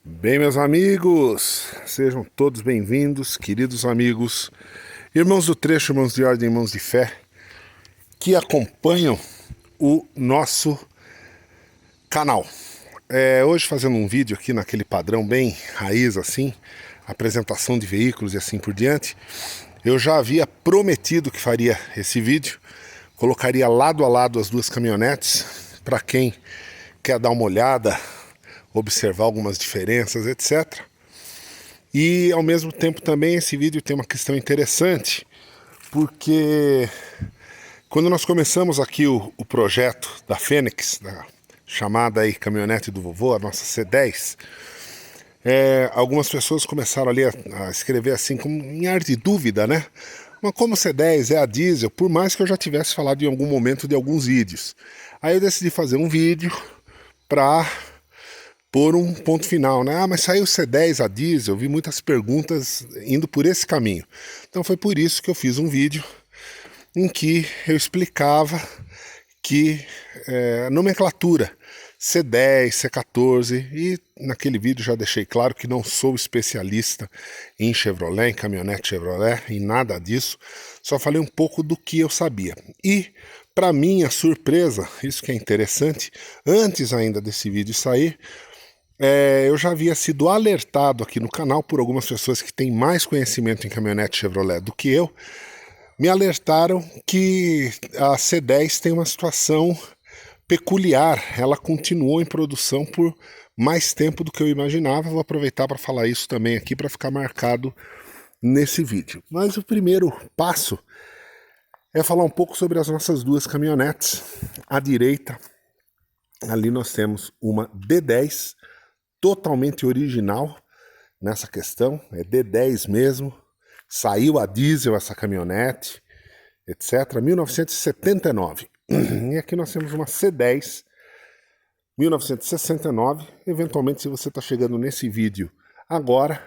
Bem, meus amigos, sejam todos bem-vindos, queridos amigos, irmãos do trecho, irmãos de ordem, irmãos de fé, que acompanham o nosso canal. Hoje fazendo um vídeo aqui naquele padrão bem raiz assim, apresentação de veículos e assim por diante. Eu já havia prometido que faria esse vídeo, colocaria lado a lado as duas caminhonetes, para quem quer dar uma olhada, observar algumas diferenças, etc. E ao mesmo tempo também esse vídeo tem uma questão interessante, porque quando nós começamos aqui o projeto da Fênix, da chamada aí caminhonete do vovô, a nossa C10, algumas pessoas começaram ali a escrever assim, como em ar de dúvida, né? Mas como C10 é a diesel, por mais que eu já tivesse falado em algum momento de alguns vídeos. Aí eu decidi fazer um vídeo para pôr um ponto final, né? Ah, mas saiu C10 a diesel, eu vi muitas perguntas indo por esse caminho. Então foi por isso que eu fiz um vídeo em que eu explicava que a nomenclatura C10, C14, e naquele vídeo já deixei claro que não sou especialista em Chevrolet, em caminhonete Chevrolet, em nada disso, só falei um pouco do que eu sabia. E, para minha surpresa, isso que é interessante, antes ainda desse vídeo sair, eu já havia sido alertado aqui no canal por algumas pessoas que têm mais conhecimento em caminhonete Chevrolet do que eu, me alertaram que a C10 tem uma situação peculiar, ela continuou em produção por mais tempo do que eu imaginava. Vou aproveitar para falar isso também aqui para ficar marcado nesse vídeo. Mas o primeiro passo é falar um pouco sobre as nossas duas caminhonetes. À direita, ali nós temos uma D10, totalmente original nessa questão, é D10 mesmo, saiu a diesel essa caminhonete, etc., 1979. E aqui nós temos uma C10, 1969. Eventualmente, se você está chegando nesse vídeo agora,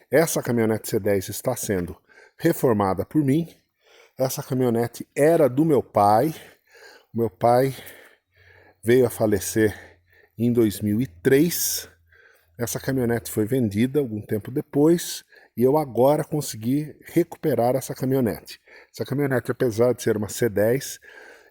essa caminhonete C10 está sendo reformada por mim. Essa caminhonete era do meu pai. O meu pai veio a falecer em 2003. Essa caminhonete foi vendida algum tempo depois e eu agora consegui recuperar essa caminhonete. Essa caminhonete, apesar de ser uma C10,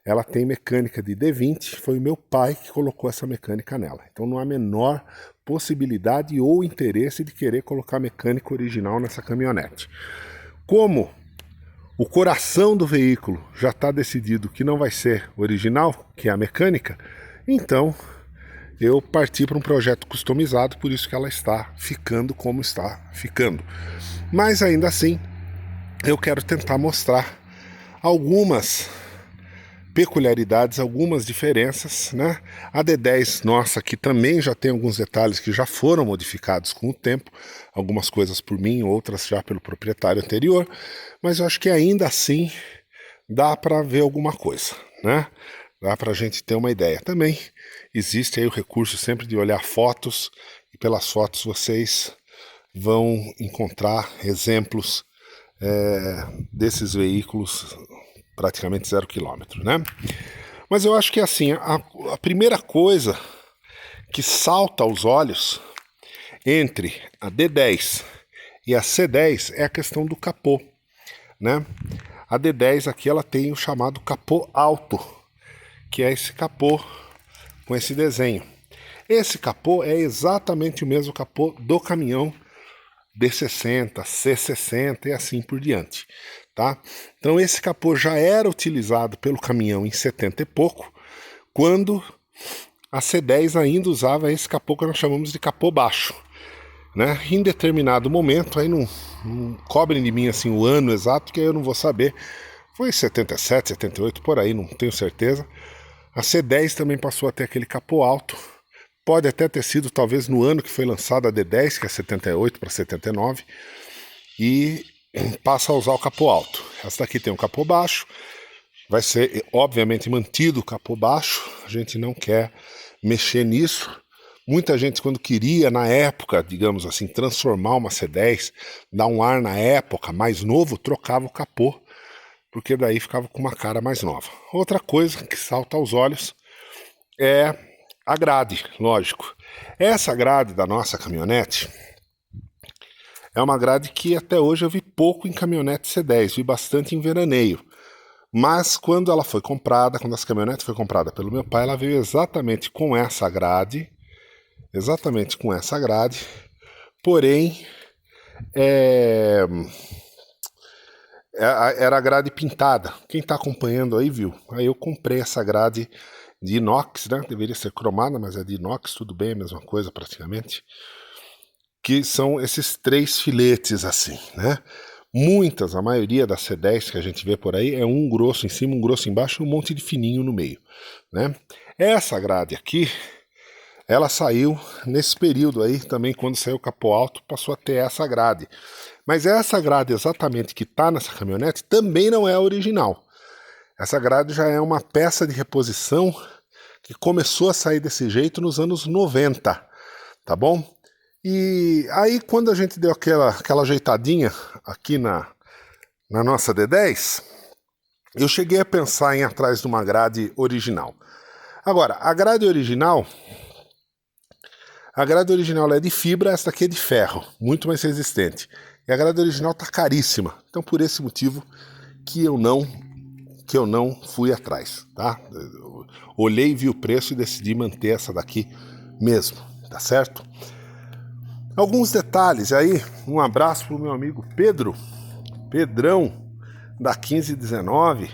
ela tem mecânica de D20, foi o meu pai que colocou essa mecânica nela. Então não há a menor possibilidade ou interesse de querer colocar mecânica original nessa caminhonete. Como o coração do veículo já está decidido que não vai ser original, que é a mecânica, então eu parti para um projeto customizado, por isso que ela está ficando como está ficando. Mas ainda assim, eu quero tentar mostrar algumas peculiaridades, algumas diferenças, né? A D10 nossa aqui também já tem alguns detalhes que já foram modificados com o tempo, algumas coisas por mim, outras já pelo proprietário anterior, mas eu acho que ainda assim dá para ver alguma coisa, né? Dá para a gente ter uma ideia. Também existe aí o recurso sempre de olhar fotos, e pelas fotos vocês vão encontrar exemplos desses veículos praticamente 0 quilômetro, né? Mas eu acho que assim, a primeira coisa que salta aos olhos entre a D10 e a C10 é a questão do capô, né? A D10 aqui ela tem o chamado capô alto, que é esse capô com esse desenho. Esse capô é exatamente o mesmo capô do caminhão D60, C60 e assim por diante, tá? Então esse capô já era utilizado pelo caminhão em 70 e pouco, quando a C10 ainda usava esse capô que nós chamamos de capô baixo, né? Em determinado momento, aí não cobrem de mim assim o ano exato, que aí eu não vou saber, foi 77, 78, por aí, não tenho certeza. A C10 também passou a ter aquele capô alto. Pode até ter sido talvez no ano que foi lançada a D10, que é 78 para 79, e passa a usar o capô alto. Essa daqui tem um capô baixo, vai ser obviamente mantido o capô baixo, a gente não quer mexer nisso. Muita gente, quando queria na época, digamos assim, transformar uma C10, dar um ar na época mais novo, trocava o capô, porque daí ficava com uma cara mais nova. Outra coisa que salta aos olhos é a grade, lógico. Essa grade da nossa caminhonete é uma grade que até hoje eu vi pouco em caminhonete C10, vi bastante em veraneio. Mas quando ela foi comprada, quando essa caminhonete foi comprada pelo meu pai, ela veio exatamente com essa grade, porém era a grade pintada. Quem está acompanhando aí viu. Aí eu comprei essa grade de inox, né? Deveria ser cromada, mas é de inox, tudo bem, a mesma coisa praticamente. Que são esses 3 filetes assim, né? A maioria das C10 que a gente vê por aí é um grosso em cima, um grosso embaixo e um monte de fininho no meio, né? Essa grade aqui, ela saiu nesse período aí também, quando saiu o capô alto, passou a ter essa grade. Mas essa grade exatamente que está nessa caminhonete também não é a original. Essa grade já é uma peça de reposição que começou a sair desse jeito nos anos 90, tá bom? E aí quando a gente deu aquela ajeitadinha aqui na nossa D10, eu cheguei a pensar em ir atrás de uma grade original. Agora, a grade original ela é de fibra, essa daqui é de ferro, muito mais resistente. E a grade original está caríssima, então por esse motivo que eu não fui atrás, tá? Eu olhei, vi o preço e decidi manter essa daqui mesmo, tá certo? Alguns detalhes aí, um abraço pro meu amigo Pedrão, da 1519,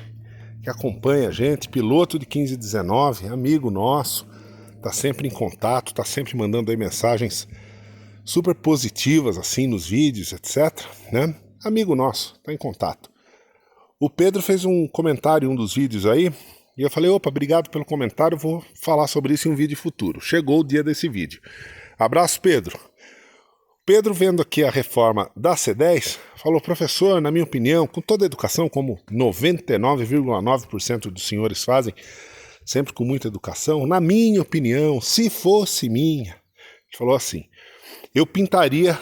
que acompanha a gente, piloto de 1519, amigo nosso, tá sempre em contato, tá sempre mandando aí mensagens super positivas, assim, nos vídeos, etc, né? Amigo nosso, tá em contato. O Pedro fez um comentário em um dos vídeos aí, e eu falei, opa, obrigado pelo comentário, vou falar sobre isso em um vídeo futuro. Chegou o dia desse vídeo. Abraço, Pedro. Pedro, vendo aqui a reforma da C10, falou, professor, na minha opinião, com toda a educação, como 99,9% dos senhores fazem, sempre com muita educação, na minha opinião, se fosse minha, ele falou assim, eu pintaria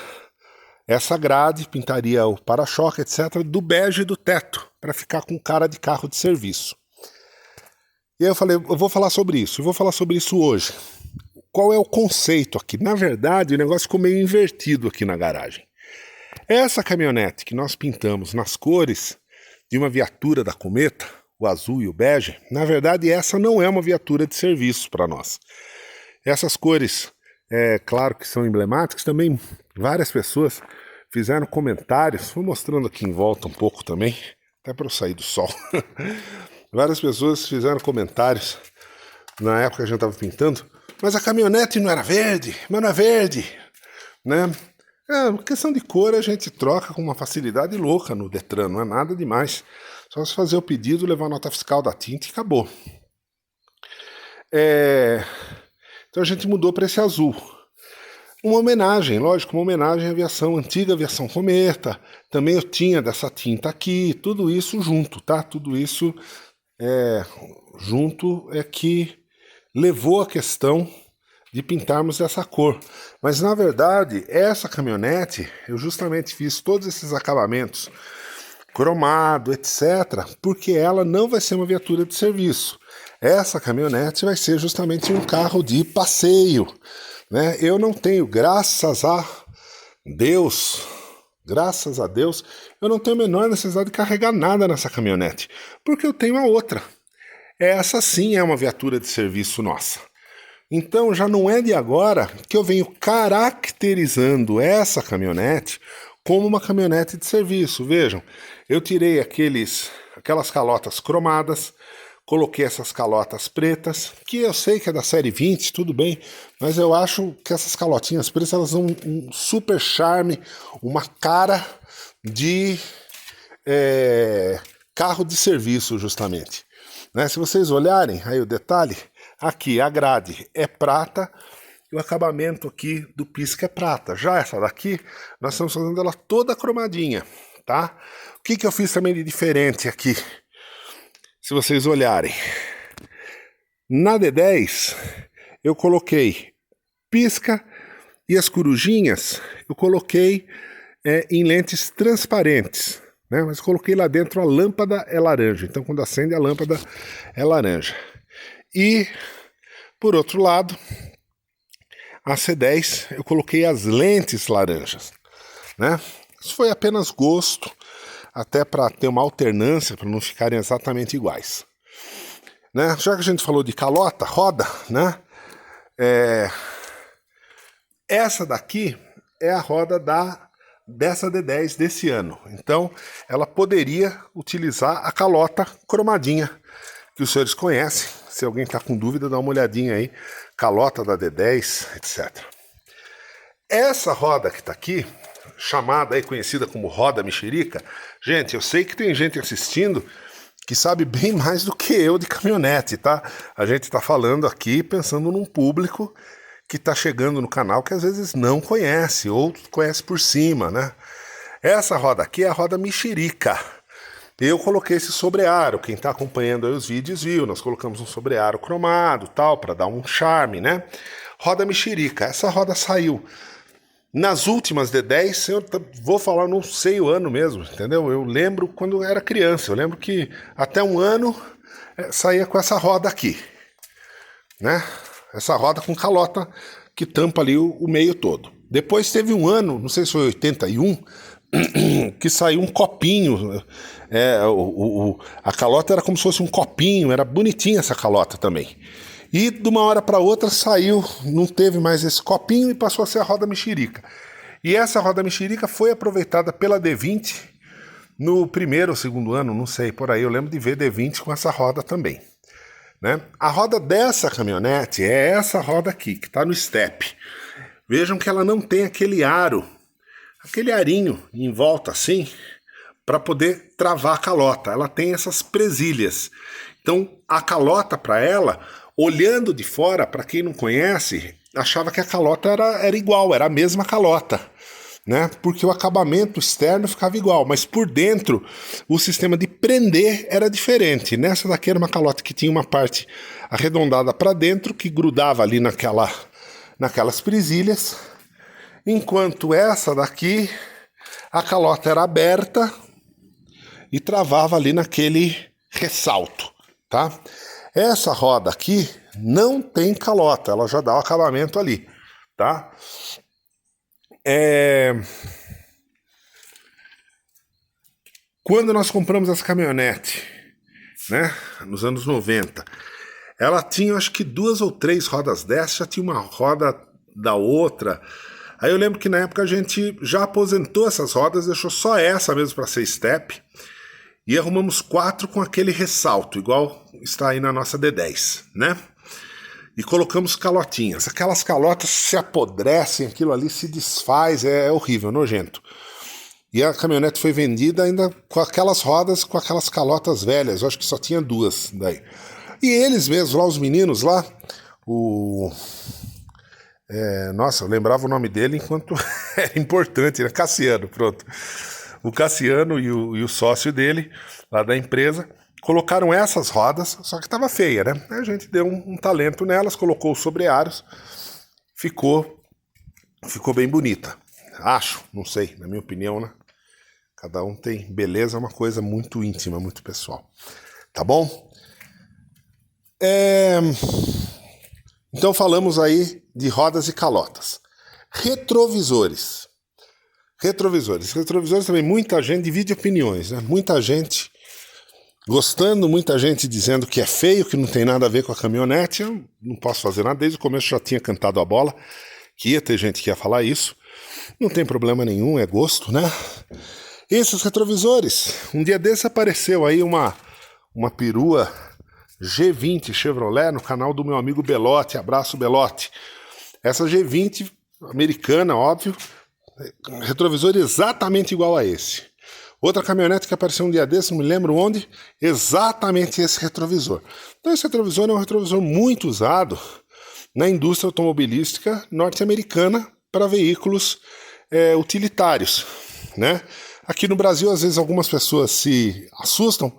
essa grade, pintaria o para-choque, etc., do bege do teto, para ficar com cara de carro de serviço. E aí eu falei, eu vou falar sobre isso, hoje. Qual é o conceito aqui? Na verdade, o negócio ficou meio invertido aqui na garagem. Essa caminhonete que nós pintamos nas cores de uma viatura da Cometa, o azul e o bege, na verdade essa não é uma viatura de serviço para nós. Essas cores, claro que são emblemáticas, também várias pessoas fizeram comentários, vou mostrando aqui em volta um pouco também, até para eu sair do sol. Várias pessoas fizeram comentários na época que a gente estava pintando, mas a caminhonete não era verde, mas não é verde, né? Questão de cor a gente troca com uma facilidade louca no Detran, não é nada demais. Só se fazer o pedido, levar a nota fiscal da tinta e acabou. Então a gente mudou para esse azul. Uma homenagem, lógico, uma homenagem à aviação, antiga aviação Cometa. Também eu tinha dessa tinta aqui, tudo isso junto, tá? Tudo isso junto é que levou a questão de pintarmos essa cor. Mas na verdade, essa caminhonete, eu justamente fiz todos esses acabamentos, cromado, etc., porque ela não vai ser uma viatura de serviço. Essa caminhonete vai ser justamente um carro de passeio, né? Eu não tenho, graças a Deus, eu não tenho a menor necessidade de carregar nada nessa caminhonete, porque eu tenho a outra. Essa sim é uma viatura de serviço nossa. Então já não é de agora que eu venho caracterizando essa caminhonete como uma caminhonete de serviço. Vejam, eu tirei aquelas calotas cromadas, coloquei essas calotas pretas, que eu sei que é da série 20, tudo bem, mas eu acho que essas calotinhas pretas elas dão um super charme, uma cara de carro de serviço justamente. Né? Se vocês olharem aí o detalhe, aqui a grade é prata e o acabamento aqui do pisca é prata. Já essa daqui, nós estamos fazendo ela toda cromadinha, tá? O que eu fiz também de diferente aqui? Se vocês olharem, na D10 eu coloquei pisca e as corujinhas eu coloquei em lentes transparentes, né? Mas coloquei lá dentro a lâmpada é laranja, então quando acende a lâmpada é laranja. E Por outro lado, a C10 eu coloquei as lentes laranjas, né? Isso foi apenas gosto, até para ter uma alternância, para não ficarem exatamente iguais. Né? Já que a gente falou de calota, roda, né? Essa daqui é a roda dessa D10 desse ano. Então, ela poderia utilizar a calota cromadinha, que os senhores conhecem. Se alguém está com dúvida, dá uma olhadinha aí. Calota da D10, etc. Essa roda que está aqui, chamada aí, conhecida como roda mexerica, gente, eu sei que tem gente assistindo que sabe bem mais do que eu de caminhonete, tá? A gente está falando aqui pensando num público que está chegando no canal que às vezes não conhece, ou conhece por cima, né? Essa roda aqui é a roda mexerica. Eu coloquei esse sobrearo, quem está acompanhando aí os vídeos viu, nós colocamos um sobrearo cromado, tal, para dar um charme, né? Roda mexerica, essa roda saiu nas últimas D10, eu vou falar, não sei o ano mesmo, entendeu? Eu lembro quando eu era criança, eu lembro que até um ano saía com essa roda aqui, né? Essa roda com calota que tampa ali o meio todo. Depois teve um ano, não sei se foi 81, que saiu um copinho. A calota era como se fosse um copinho, era bonitinha essa calota também. E de uma hora para outra saiu, não teve mais esse copinho e passou a ser a roda mexerica. E essa roda mexerica foi aproveitada pela D20 no primeiro ou segundo ano, não sei, por aí. Eu lembro de ver D20 com essa roda também. Né? A roda dessa caminhonete é essa roda aqui, que está no step. Vejam que ela não tem aquele aro, aquele arinho em volta assim, para poder travar a calota. Ela tem essas presilhas. Então, a calota para ela, olhando de fora, para quem não conhece, achava que a calota era igual, era a mesma calota, né? Porque o acabamento externo ficava igual, mas por dentro o sistema de prender era diferente. Nessa daqui era uma calota que tinha uma parte arredondada para dentro, que grudava ali naquelas presilhas, enquanto essa daqui, a calota era aberta e travava ali naquele ressalto, tá? Essa roda aqui não tem calota, ela já dá o acabamento ali, tá? Quando nós compramos essa caminhonete, né, nos anos 90, ela tinha acho que 2 ou 3 rodas dessas, já tinha uma roda da outra. Aí eu lembro que na época a gente já aposentou essas rodas, deixou só essa mesmo para ser step, e arrumamos 4 com aquele ressalto, igual está aí na nossa D10, né? E colocamos calotinhas. Aquelas calotas se apodrecem, aquilo ali se desfaz, é horrível, nojento. E a caminhonete foi vendida ainda com aquelas rodas, com aquelas calotas velhas. Eu acho que só tinha 2 daí. E eles mesmos, lá os meninos lá, nossa, eu lembrava o nome dele enquanto era importante, né? Cassiano, pronto. O Cassiano e o sócio dele, lá da empresa, colocaram essas rodas, só que estava feia, né? A gente deu um talento nelas, colocou os sobrearos, ficou bem bonita. Acho, não sei, na minha opinião, né? Cada um tem beleza, é uma coisa muito íntima, muito pessoal. Tá bom? Então falamos aí de rodas e calotas. Retrovisores. Retrovisores também, muita gente divide opiniões, né? Muita gente gostando, muita gente dizendo que é feio, que não tem nada a ver com a caminhonete. Eu não posso fazer nada, desde o começo já tinha cantado a bola, que ia ter gente que ia falar isso. Não tem problema nenhum, é gosto, né? Esses retrovisores, um dia desse apareceu aí uma perua G20 Chevrolet no canal do meu amigo Belotti, abraço Belotti. Essa G20 americana, óbvio, retrovisor exatamente igual a esse. Outra caminhonete que apareceu um dia desse, não me lembro onde, exatamente esse retrovisor. Então esse retrovisor é um retrovisor muito usado na indústria automobilística norte-americana para veículos utilitários, né? Aqui no Brasil, às vezes, algumas pessoas se assustam.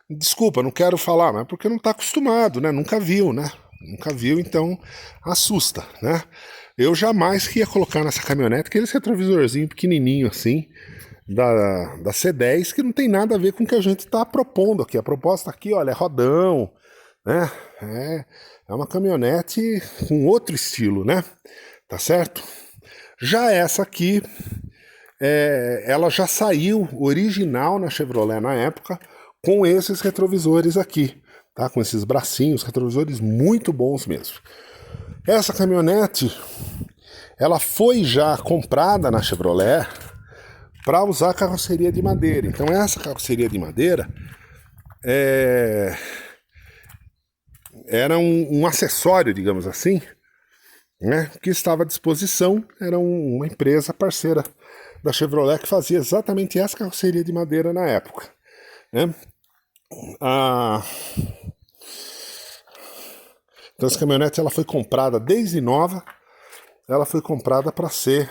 Desculpa, não quero falar, mas porque não está acostumado, né? Nunca viu, né? Nunca viu, então assusta, né? Eu jamais ia colocar nessa caminhonete aquele retrovisorzinho pequenininho assim, da C10, que não tem nada a ver com o que a gente está propondo aqui. A proposta aqui, olha, é rodão, né? É uma caminhonete com outro estilo, né? Tá certo? Já essa aqui, ela já saiu original na Chevrolet na época, com esses retrovisores aqui, tá? Com esses bracinhos, retrovisores muito bons mesmo. Essa caminhonete, ela foi já comprada na Chevrolet para usar carroceria de madeira. Então essa carroceria de madeira era um acessório, digamos assim, né, que estava à disposição. Era uma empresa parceira da Chevrolet que fazia exatamente essa carroceria de madeira na época, né? Então essa caminhonete ela foi comprada desde nova, ela foi comprada para ser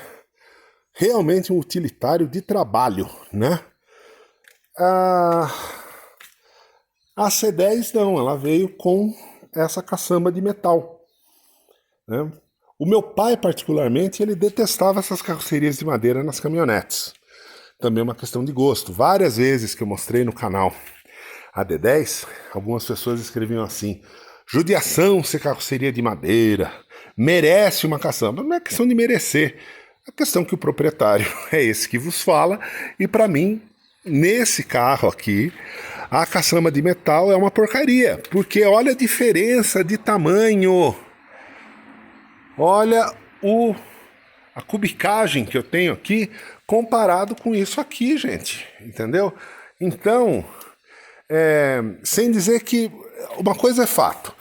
realmente um utilitário de trabalho, né? A C10 não, ela veio com essa caçamba de metal, né? O meu pai, particularmente, ele detestava essas carrocerias de madeira nas caminhonetes. Também é uma questão de gosto. Várias vezes que eu mostrei no canal a D10, algumas pessoas escreviam assim: judiação ser carroceria de madeira, merece uma caçamba. Não é questão de merecer, é questão que o proprietário é esse que vos fala, e para mim, nesse carro aqui, a caçamba de metal é uma porcaria, porque olha a diferença de tamanho. Olha a cubicagem que eu tenho aqui comparado com isso aqui, gente. Entendeu? Então, sem dizer que uma coisa é fato.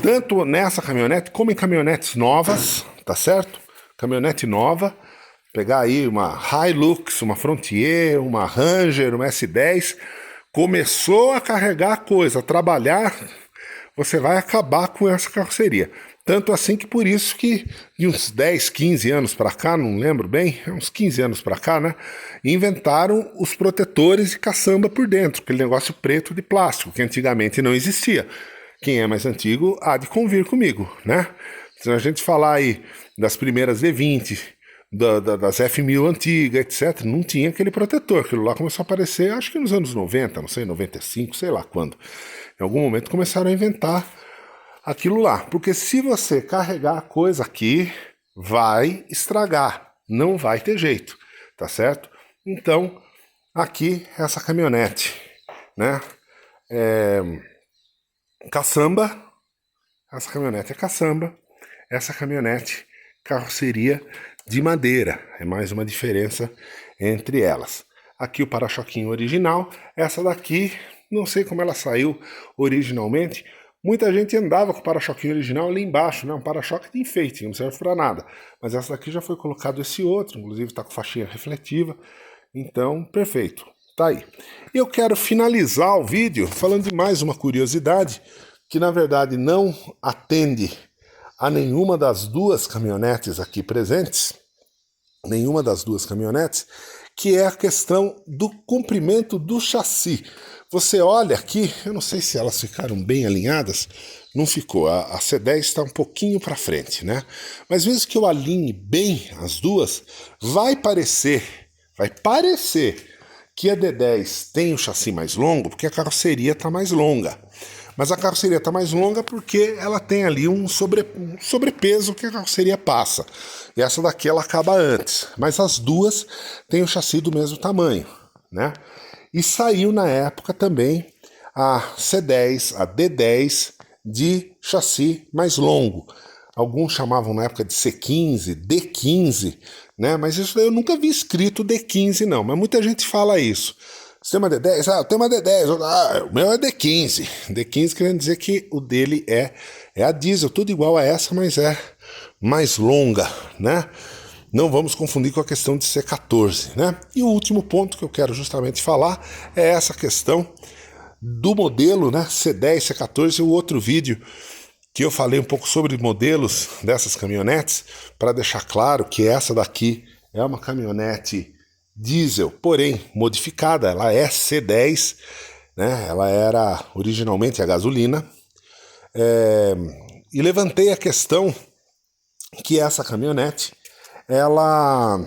Tanto nessa caminhonete como em caminhonetes novas, tá certo? Caminhonete nova, pegar aí uma Hilux, uma Frontier, uma Ranger, uma S10, começou a carregar coisa, a trabalhar, você vai acabar com essa carroceria. Tanto assim que por isso que de uns 10, 15 anos para cá, não lembro bem, uns 15 anos para cá, né? Inventaram os protetores de caçamba por dentro, aquele negócio preto de plástico, que antigamente não existia. Quem é mais antigo há de convir comigo, né? Se a gente falar aí das primeiras V20, das F1000 antigas, etc., não tinha aquele protetor. Aquilo lá começou a aparecer, acho que nos anos 90, não sei, 95, sei lá quando. Em algum momento começaram a inventar aquilo lá. Porque se você carregar a coisa aqui, vai estragar. Não vai ter jeito, tá certo? Então, aqui, essa caminhonete, né? Caçamba. Essa caminhonete é caçamba. Essa caminhonete, carroceria de madeira. É mais uma diferença entre elas. Aqui o para-choquinho original. Essa daqui, não sei como ela saiu originalmente. Muita gente andava com o para-choquinho original ali embaixo, né? Um para-choque de enfeite, não serve para nada. Mas essa daqui já foi colocado esse outro, inclusive está com faixinha refletiva. Então, perfeito. Tá aí. Eu quero finalizar o vídeo falando de mais uma curiosidade que na verdade não atende a nenhuma das duas caminhonetes aqui presentes, nenhuma das duas caminhonetes, que é a questão do comprimento do chassi. Você olha aqui, eu não sei se elas ficaram bem alinhadas, não ficou, a C10 está um pouquinho para frente, né? Mas mesmo que eu alinhe bem as duas, vai parecer que a D10 tem o chassi mais longo, porque a carroceria está mais longa. Mas a carroceria está mais longa porque ela tem ali um sobrepeso que a carroceria passa. E essa daqui ela acaba antes. Mas as duas têm o chassi do mesmo tamanho, né? E saiu na época também a C10, a D10 de chassi mais longo. Alguns chamavam na época de C15, D15, né? Mas isso daí eu nunca vi escrito D15 não, mas muita gente fala isso. Você tem uma D10? Ah, eu tenho uma D10. O meu é D15. D15 querendo dizer que o dele é a diesel, tudo igual a essa, mas é mais longa, né? Não vamos confundir com a questão de C14, né? E o último ponto que eu quero justamente falar é essa questão do modelo, né? C10, C14, o outro vídeo que eu falei um pouco sobre modelos dessas caminhonetes, para deixar claro que essa daqui é uma caminhonete diesel, porém modificada, ela é C10, né? Ela era originalmente a gasolina, e levantei a questão que essa caminhonete, ela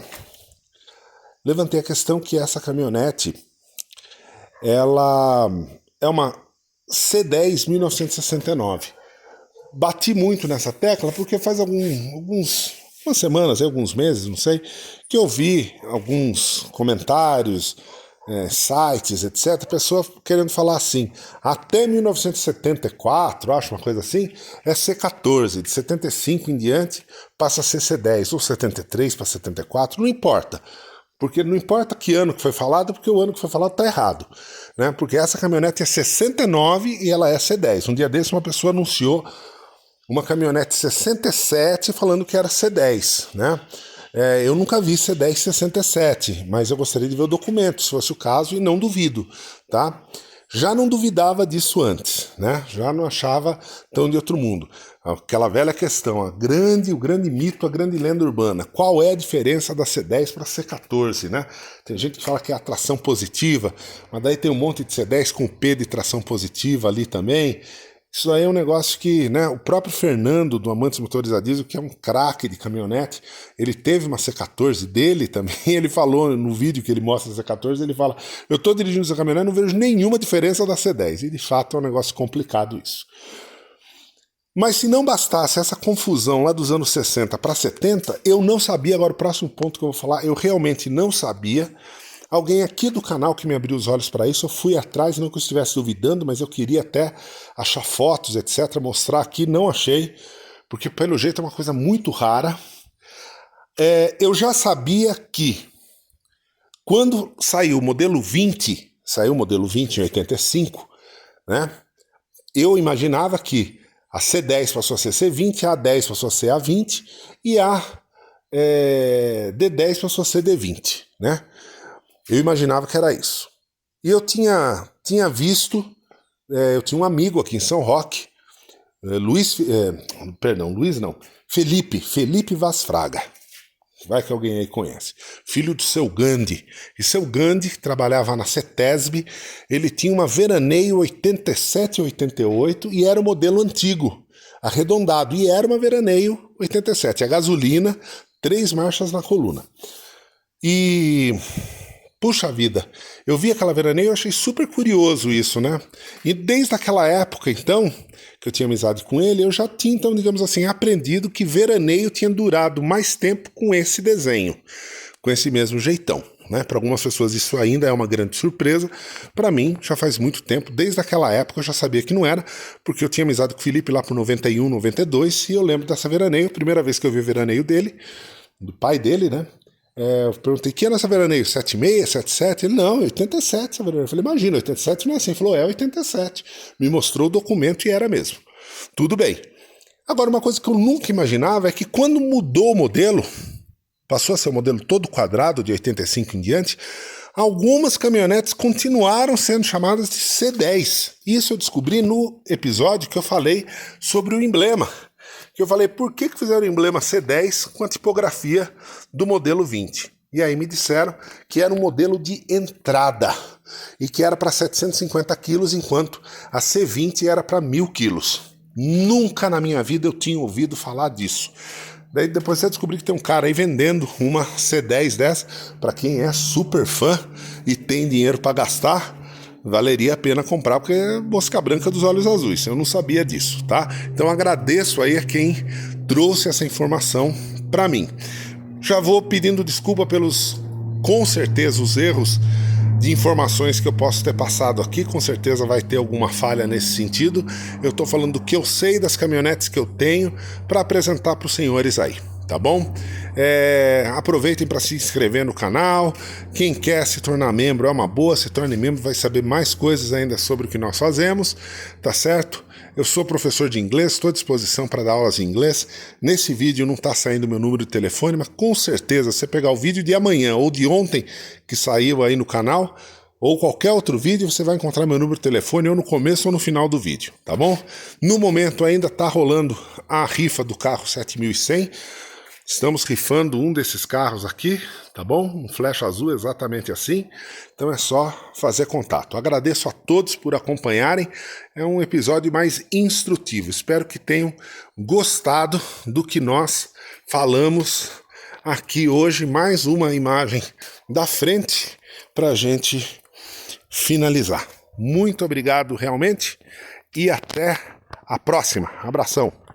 é uma C10 1969. Bati muito nessa tecla porque faz algumas semanas, alguns meses, não sei, que eu vi alguns comentários, sites, etc., pessoa querendo falar assim, até 1974, acho uma coisa assim, é C14, de 75 em diante passa a ser C10, ou 73 para 74, não importa. Porque não importa que ano que foi falado, porque o ano que foi falado está errado. Né? Porque essa caminhonete é 69 e ela é C10. Um dia desse uma pessoa anunciou uma caminhonete 67 falando que era C10, né? Eu nunca vi C10 67, mas eu gostaria de ver o documento, se fosse o caso, e não duvido, tá? Já não duvidava disso antes, né? Já não achava tão de outro mundo. Aquela velha questão, o grande mito, a grande lenda urbana. Qual é a diferença da C10 para a C14, né? Tem gente que fala que é a tração positiva, mas daí tem um monte de C10 com P de tração positiva ali também. Isso aí é um negócio que, né, o próprio Fernando, do Amantes Motores a Diesel, que é um craque de caminhonete, ele teve uma C14 dele também, ele falou no vídeo que ele mostra a C14, ele fala, eu estou dirigindo essa caminhonete e não vejo nenhuma diferença da C10, e de fato é um negócio complicado isso. Mas se não bastasse essa confusão lá dos anos 60 para 70, eu não sabia, agora o próximo ponto que eu vou falar, eu realmente não sabia. Alguém aqui do canal que me abriu os olhos para isso, eu fui atrás, não que eu estivesse duvidando, mas eu queria até achar fotos, etc., mostrar aqui, não achei, porque pelo jeito é uma coisa muito rara. Eu já sabia que quando saiu o modelo 20 em 85, né, eu imaginava que a C10 passou a ser C20, a A10 passou a ser A20 e a D10 passou a ser D20, né? Eu imaginava que era isso. E eu tinha visto, eu tinha um amigo aqui em São Roque, Felipe Vaz Fraga. Vai que alguém aí conhece. Filho do seu Gandhi. E seu Gandhi trabalhava na CETESB, ele tinha uma Veraneio 87 88 e era o modelo antigo, arredondado. E era uma Veraneio 87, a gasolina, 3 marchas na coluna. E... puxa vida, eu vi aquela Veraneio e achei super curioso isso, né? E desde aquela época, então, que eu tinha amizade com ele, eu já tinha, então, digamos assim, aprendido que Veraneio tinha durado mais tempo com esse desenho, com esse mesmo jeitão, né? Para algumas pessoas isso ainda é uma grande surpresa, para mim já faz muito tempo, desde aquela época eu já sabia que não era, porque eu tinha amizade com o Felipe lá por 91, 92, e eu lembro dessa Veraneio, a primeira vez que eu vi o Veraneio dele, do pai dele, né? Eu perguntei, que ano essa Veraneio? 76, 77? Ele, não, 87 essa Veraneio. Eu falei, imagina, 87 não é assim. Ele falou, 87. Me mostrou o documento e era mesmo. Tudo bem. Agora, uma coisa que eu nunca imaginava é que quando mudou o modelo, passou a ser o modelo todo quadrado, de 85 em diante, algumas caminhonetes continuaram sendo chamadas de C10. Isso eu descobri no episódio que eu falei sobre o emblema. Que eu falei, por que fizeram o emblema C10 com a tipografia do modelo 20? E aí me disseram que era um modelo de entrada e que era para 750 quilos, enquanto a C20 era para 1.000 quilos. Nunca na minha vida eu tinha ouvido falar disso. Daí depois você descobri que tem um cara aí vendendo uma C10 dessa, para quem é super fã e tem dinheiro para gastar, valeria a pena comprar, porque é mosca branca dos olhos azuis. Eu não sabia disso, tá? Então agradeço aí a quem trouxe essa informação para mim. Já vou pedindo desculpa pelos, com certeza, os erros de informações que eu posso ter passado aqui. Com certeza vai ter alguma falha nesse sentido. Eu estou falando do que eu sei das caminhonetes que eu tenho para apresentar para os senhores aí. Tá bom? Aproveitem para se inscrever no canal. Quem quer se tornar membro é uma boa, se torne membro, vai saber mais coisas ainda sobre o que nós fazemos, tá certo? Eu sou professor de inglês, estou à disposição para dar aulas de inglês. Nesse vídeo não está saindo meu número de telefone, mas com certeza, se você pegar o vídeo de amanhã ou de ontem que saiu aí no canal, ou qualquer outro vídeo, você vai encontrar meu número de telefone ou no começo ou no final do vídeo, tá bom? No momento ainda está rolando a rifa do carro 7100. Estamos rifando um desses carros aqui, tá bom? Um flecha azul exatamente assim. Então é só fazer contato. Agradeço a todos por acompanharem. É um episódio mais instrutivo. Espero que tenham gostado do que nós falamos aqui hoje. Mais uma imagem da frente para a gente finalizar. Muito obrigado realmente. e até a próxima. Abração!